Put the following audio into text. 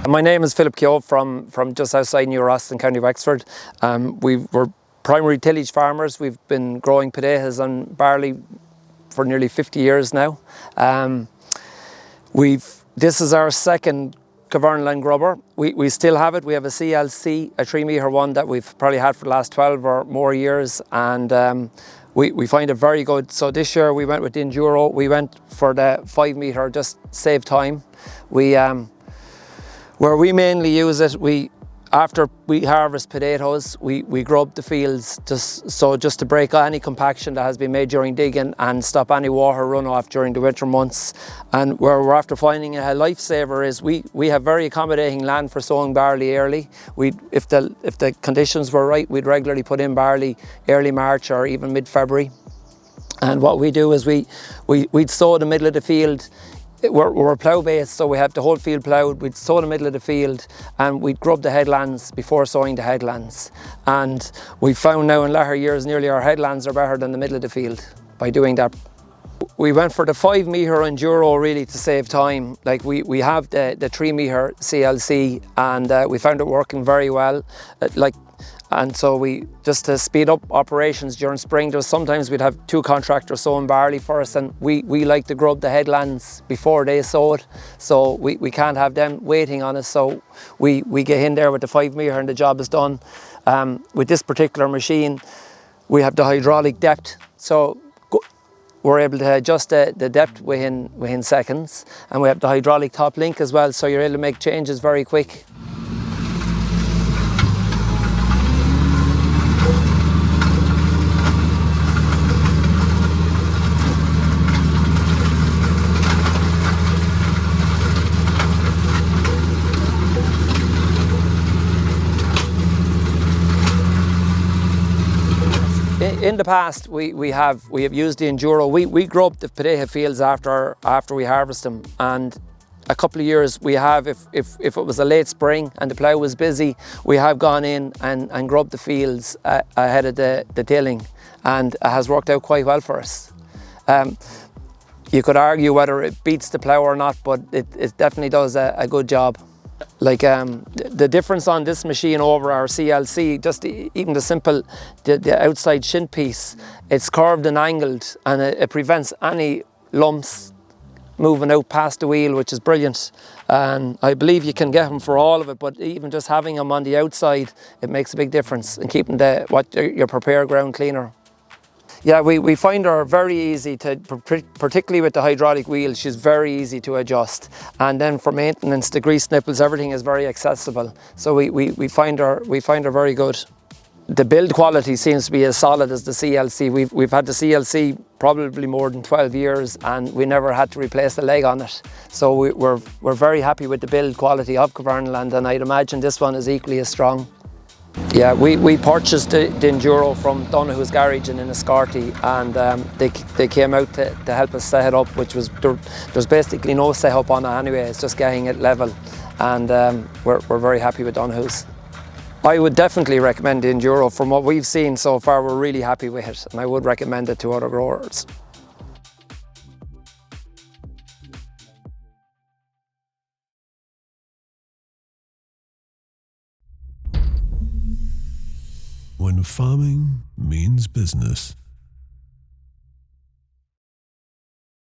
My name is Philip Kehoe from just outside New Ross in County Wexford. We're primary tillage farmers. We've been growing potatoes and barley for nearly 50 years now. This is our second Kverneland grubber. We still have it. We have a CLC, a 3 metre one that we've probably had for the last 12 or more years, and we find it very good. So this year we went with the Enduro. We went for the 5 metre, just save time. Where we mainly use it, after we harvest potatoes, we grub the fields just to break any compaction that has been made during digging and stop any water runoff during the winter months. And where we're after finding a lifesaver is we have very accommodating land for sowing barley early. If the conditions were right, we'd regularly put in barley early March or even mid-February. And what we do is we'd sow in the middle of the field. We're plough based, so we have the whole field ploughed. We'd sow in the middle of the field and we'd grub the headlands before sowing the headlands. And we found now in latter years nearly our headlands are better than the middle of the field by doing that. We went for the 5 metre Enduro really to save time. Like we have the 3 metre CLC, and we found it working very well. And so just to speed up operations during spring, sometimes we'd have 2 contractors sowing barley for us, and we like to grub the headlands before they sow it. So we can't have them waiting on us. So we get in there with the 5 metre and the job is done. With this particular machine, we have the hydraulic depth. So we're able to adjust the depth within seconds. And we have the hydraulic top link as well, so you're able to make changes very quick. In the past, we have used the Enduro. We grub the potato fields after we harvest them, and a couple of years we have, if it was a late spring and the plough was busy, we have gone in and grubbed the fields ahead of the tilling, and it has worked out quite well for us. You could argue whether it beats the plough or not, but it definitely does a good job. Like the difference on this machine over our CLC, just even the outside shin piece, it's curved and angled, and it prevents any lumps moving out past the wheel, which is brilliant. And I believe you can get them for all of it, but even just having them on the outside, it makes a big difference in keeping your prepared ground cleaner. Yeah, we find her very easy to, particularly with the hydraulic wheel, she's very easy to adjust. And then for maintenance, the grease nipples, everything is very accessible. So we find her very good. The build quality seems to be as solid as the CLC. We've had the CLC probably more than 12 years, and we never had to replace the leg on it. So we're very happy with the build quality of Kverneland, and I'd imagine this one is equally as strong. Yeah, we purchased the Enduro from Donoghue's garage in Enniscorthy, and they came out to help us set it up, which was, there's basically no setup on it anyway, it's just getting it level, and we're very happy with Donoghue's. I would definitely recommend the Enduro. From what we've seen so far, we're really happy with it, and I would recommend it to other growers. When farming means business,